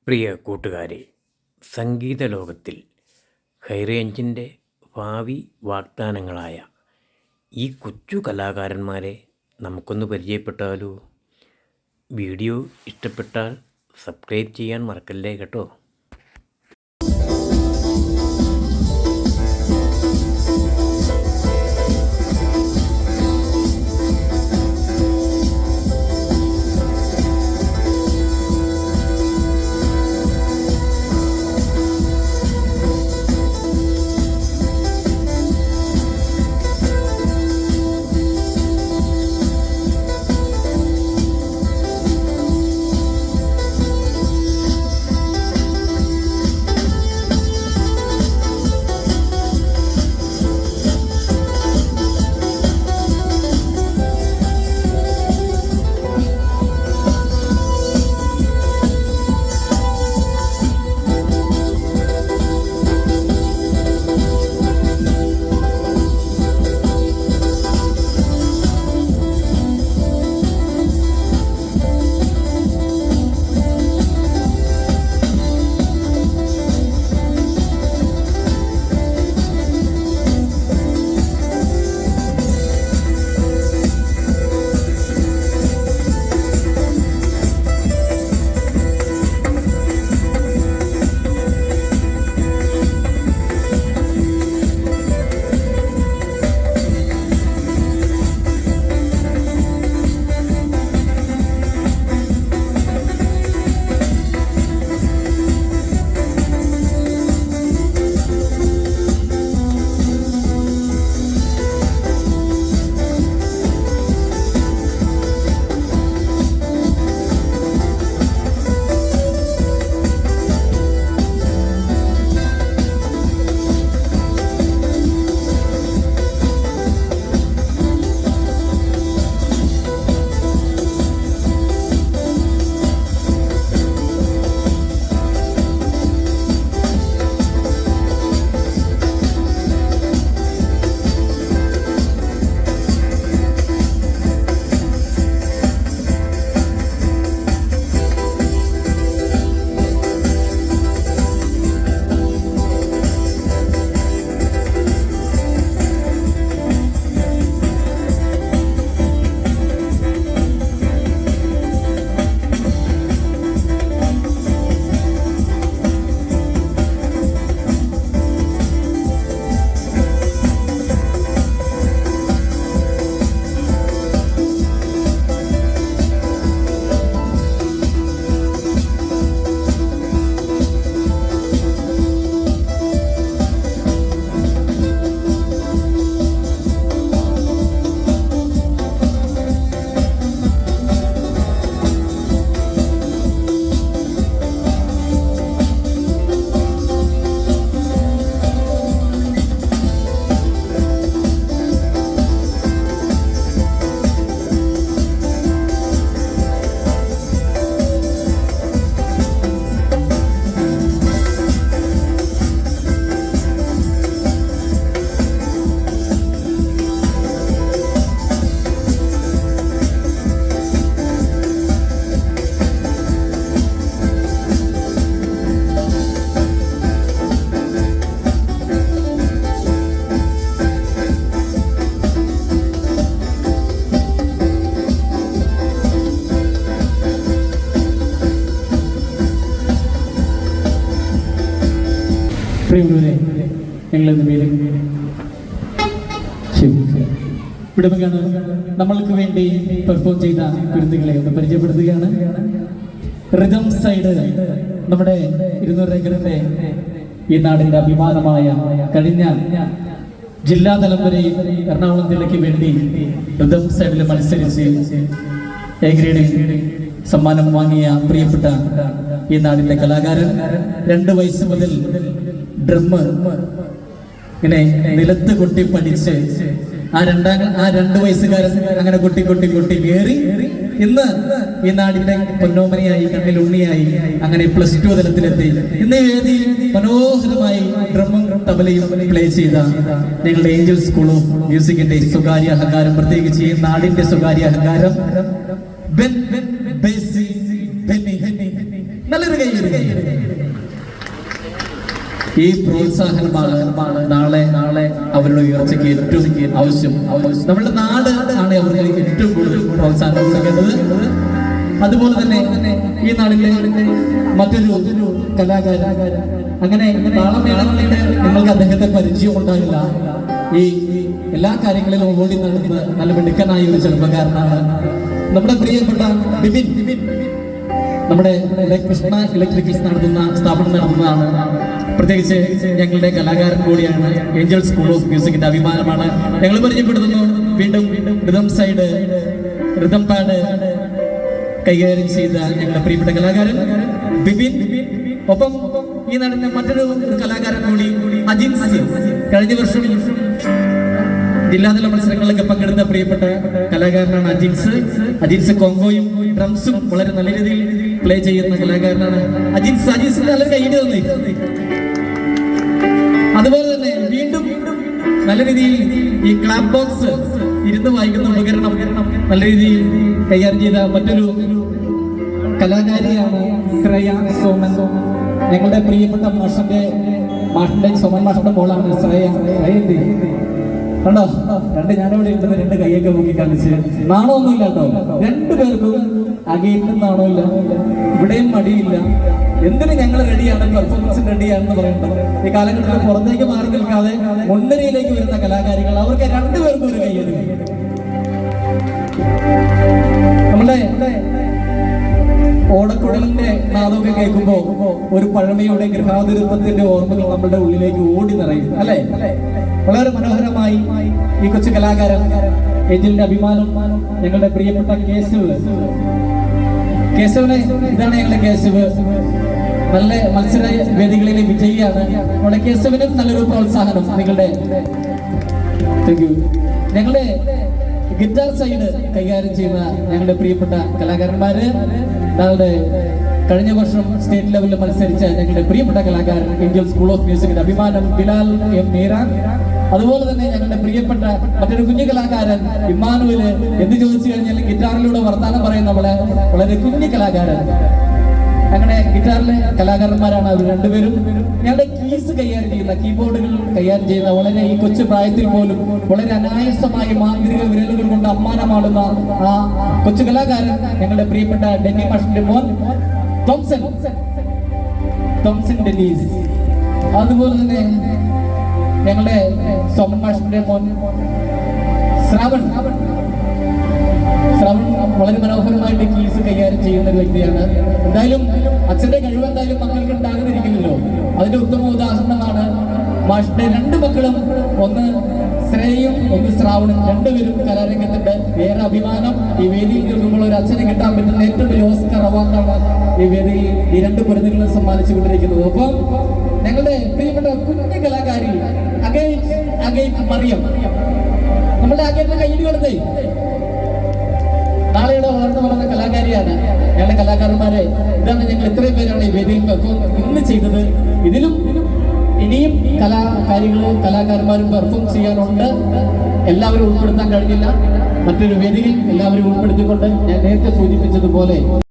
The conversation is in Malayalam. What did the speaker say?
പ്രിയ കൂട്ടുകാരെ, സംഗീത ലോകത്തിൽ ഹൈറേഞ്ചിൻ്റെ ഭാവി വാഗ്ദാനങ്ങളായ ഈ കൊച്ചു കലാകാരന്മാരെ നമുക്കൊന്ന് പരിചയപ്പെട്ടാലോ? വീഡിയോ ഇഷ്ടപ്പെട്ടാൽ സബ്സ്ക്രൈബ് ചെയ്യാൻ മറക്കല്ലേ കേട്ടോ. ഇവിടെ നമ്മൾക്ക് വേണ്ടി പെർഫോം ചെയ്ത കുരുന്നുകളെ ഒന്ന് പരിചയപ്പെടുത്തുകയാണ്. റിതം സൈഡ് നമ്മുടെ 200 ഏക്കറിന്റെ ഈ നാടിന്റെ അഭിമാനമായ കഴിഞ്ഞ ജില്ലാതലം വരെ എറണാകുളം ജില്ലയ്ക്ക് വേണ്ടി റിതം സൈഡിൽ മത്സരിച്ച് എ ഗ്രേഡ് സമ്മാനം വാങ്ങിയ പ്രിയപ്പെട്ട ഈ നാടിന്റെ കലാകാരൻ 2 വയസ്സ് മുതൽ ഡ്രം ഇങ്ങനെ നിലത്ത് കൊട്ടി പഠിച്ച് ആ 2 വയസ്സുകാരൻ അങ്ങനെ കൊട്ടി കയറി ഇന്ന് ഈ നാടിന്റെ പൊന്നോമനയായി കണ്ണിലുണ്ണിയായി അങ്ങനെ +2 തലത്തിലെത്തി. ഇന്ന് വേദിയിൽ മനോഹരമായി ഡ്രമ്മും തബലയും പ്ലേ ചെയ്ത ഞങ്ങളുടെ ഏഞ്ചൽ സ്കൂൾ ഓഫ് മ്യൂസിക്കിന്റെ സ്വകാര്യ അഹങ്കാരം, പ്രത്യേകിച്ച് ഈ നാടിന്റെ സ്വകാര്യ അഹങ്കാരം നല്ലൊരു കൈ ഈ പ്രോത്സാഹനമാണ് നാളെ അവരുടെ ഉയർച്ചയ്ക്ക് ഏറ്റവും ആവശ്യം. നമ്മുടെ നാട് ആണ് അവർക്ക് ഏറ്റവും കൂടുതൽ പ്രോത്സാഹനം കൊടുക്കേണ്ടത്. അതുപോലെ തന്നെ ഈ നാടിന്റെ മറ്റൊരു കലാകാരൻ, അങ്ങനെ താളമേളങ്ങളുടെ നിങ്ങൾക്ക് അദ്ദേഹത്തെ പരിചയം ഉണ്ടാകില്ല. ഈ എല്ലാ കാര്യങ്ങളിലും ഓടി നടന്ന് നല്ല മിടുക്കനായ ഒരു ചെറുപ്പക്കാരനാണ് നമ്മുടെ പ്രിയപ്പെട്ട ബിബിൻ. നമ്മുടെ കൃഷ്ണ ഇലക്ട്രിക്കൽസ് സ്ഥാപനം നടത്തുന്നതാണ്. പ്രത്യേകിച്ച് ഞങ്ങളുടെ കലാകാരൻ കൂടിയാണ്. ഏഞ്ചൽ സ്കൂൾ ഓഫ് മ്യൂസിക്കിന്റെ അഭിമാനമാണ്. ഞങ്ങൾ പരിചയപ്പെടുത്തുന്നു വീണ്ടും റിതം സൈഡ്, റിതം പാഡ് കൈകാര്യം ചെയ്ത ഞങ്ങളുടെ പ്രിയപ്പെട്ട കലാകാരൻ ബിബിൻ. ഒപ്പം ഈ നാടിന്റെ മറ്റൊരു കലാകാരൻ കൂടി അജിൻസ്. കഴിഞ്ഞ വർഷം ജില്ലാതല മത്സരങ്ങളിലൊക്കെ പങ്കെടുത്ത പ്രിയപ്പെട്ട കലാകാരനാണ് അജിൻസ് കോങ്കോയും ഡ്രംസും വളരെ നല്ല രീതിയിൽ പ്ലേ ചെയ്യുന്ന കലാകാരനാണ് അജിൻസ് നല്ല കൈയ്യടി തന്നേ. അതുപോലെ തന്നെ വീണ്ടും നല്ല രീതിയിൽ ഈ ക്ലാപ്പ് ബോക്സ് ഇരുന്ന് വായിക്കുന്ന ഉപകരണം നല്ല രീതിയിൽ കൈകാര്യം ചെയ്ത മറ്റൊരു കലാകാരിയാണ് ശ്രേയ സോമൻ. ഞങ്ങളുടെ പ്രിയപ്പെട്ട മാഷിന്റെ സോമൻ മാഷിന്റെ മോളാണ് ശ്രേയ. കണ്ടോ, ഞാനിവിടെ ഇരുന്ന് 2 കൈയൊക്കെ നോക്കി കാണിച്ച് നാണമൊന്നുമില്ല കേട്ടോ. 2 പേർക്കും അകയിട്ടും നാണമില്ല, ഇവിടെയും മടിയില്ല. എന്തിനും ഞങ്ങൾ റെഡിയാണ്, പെർഫോമൻസിന് റെഡിയാണെന്ന് പറയുന്നത്. ഈ കാലഘട്ടത്തിൽ പുറത്തേക്ക് മാറി നിൽക്കാതെ മുൻനിരയിലേക്ക് വരുന്ന കലാകാരികൾ, അവർക്ക് 2 പേർക്കും ഒരു കൈയ്യടി. നമ്മുടെ ഓടക്കുഴലിന്റെ നാദമൊക്കെ കേൾക്കുമ്പോ ഒരു പഴമയുടെ ഗൃഹാതുരത്വത്തിന്റെ ഓർമ്മകൾ നമ്മുടെ ഉള്ളിലേക്ക് ഓടി നിറയും, അല്ലെ? വളരെ മനോഹരമായി ഈ കൊച്ചു കലാകാരൻ ഏഞ്ചലിന്റെ അഭിമാനം ഞങ്ങളുടെ പ്രിയപ്പെട്ട കേശവനെ, ഇതാണ് ഞങ്ങളുടെ കേശവ്. നല്ല മത്സര വേദികളിലെ വിജയിയാണ്. നമ്മുടെ കേശവനും നല്ലൊരു പ്രോത്സാഹനം നിങ്ങളുടെ. Thank you. ഞങ്ങളുടെ ഗിറ്റാർ സൈഡ് കൈകാര്യം ചെയ്യുന്ന ഞങ്ങളുടെ പ്രിയപ്പെട്ട കലാകാരന്മാര്, ഞങ്ങളുടെ കഴിഞ്ഞ വർഷം സ്റ്റേറ്റ് ലെവലിൽ മത്സരിച്ച ഞങ്ങളുടെ പ്രിയപ്പെട്ട കലാകാരൻ ഏഞ്ചൽ സ്കൂൾ ഓഫ് മ്യൂസിക്കിന്റെ അഭിമാനം ബിലാൽ എം മീര. അതുപോലെ തന്നെ ഞങ്ങളുടെ പ്രിയപ്പെട്ട മറ്റൊരു കുഞ്ഞു കലാകാരൻ ഇമ്മാനുവല്. എന്ത് ചോദിച്ചു കഴിഞ്ഞാൽ ഗിറ്റാറിലൂടെ വർത്താനം പറയുന്ന വളരെ കുഞ്ഞു കലാകാരൻ. അങ്ങനെ ഗിറ്റാറിലെ കലാകാരന്മാരാണ് അവർ 2 പേരും. ഞങ്ങളുടെ കീസ് കൈകാര്യം ചെയ്യുന്ന, കീബോർഡുകൾ കൈകാര്യം ചെയ്യുന്ന, വളരെ ഈ കൊച്ചു പ്രായത്തിൽ പോലും വളരെ അനായാസമായ മാന്ത്രിക വിരലുകൾ കൊണ്ട് അമ്മാനമാടുന്ന ആ കൊച്ചു കലാകാരൻ ഞങ്ങളുടെ പ്രിയപ്പെട്ട ഡെന്നി മാഷിന്റെ മോൻ തോംസൺ ഡെന്നീസ്. അതുപോലെ തന്നെ ഞങ്ങളുടെ സോമൻ മാഷിന്റെ മോൻ ശ്രാവൺ വളരെ മനോഹരമായിട്ട് കീസ് കൈകാര്യം ചെയ്യുന്ന ഒരു വ്യക്തിയാണ്. എന്തായാലും അച്ഛന്റെ കഴിവ് എന്തായാലും മക്കൾക്ക് ഉണ്ടാകുന്നിരിക്കില്ലല്ലോ. അതിന്റെ ഉത്തമ ഉദാഹരണമാണ് മാഷിന്റെ 2 മക്കളും, ഒന്ന് ശ്രേയയും ഒന്ന് ശ്രാവണും. 2 പേരും കലാരംഗത്തിന്റെ ഏറെ അഭിമാനം. ഈ വേദിയിൽ നിൽക്കുമ്പോൾ ഒരു അച്ഛനെ കിട്ടാൻ പറ്റുന്ന ഏറ്റവും വലിയ ഓസ്കർ അവാർഡാണ് ഈ വേദിയിൽ ഈ 2 കുരുന്നുകളും സമ്മാനിച്ചുകൊണ്ടിരിക്കുന്നത്. ഒപ്പം ഞങ്ങളുടെ പ്രിയപ്പെട്ട കുഞ്ഞു കലാകാരി അഗൈൻ മറിയം, നമ്മളുടെ അഗൈന്റെ കയ്യിൽ കൊടുത്തേ. നാളെയുടെ വളർന്ന കലാകാരിയാണ്. ഞങ്ങളുടെ കലാകാരന്മാരെ, ഇതാണ് ഞങ്ങൾ ഇത്രയും പേരാണ് ഈ വേദിയിൽ പെർഫോം ഇന്ന് ചെയ്തത്. ഇതിലും ഇനിയും കലാകാരന്മാരും പെർഫോം ചെയ്യാനുണ്ട്. എല്ലാവരും ഉൾപ്പെടുത്താൻ കഴിഞ്ഞില്ല. മറ്റൊരു വേദിയിൽ എല്ലാവരും ഉൾപ്പെടുത്തിക്കൊണ്ട് ഞാൻ നേരത്തെ സൂചിപ്പിച്ചതുപോലെ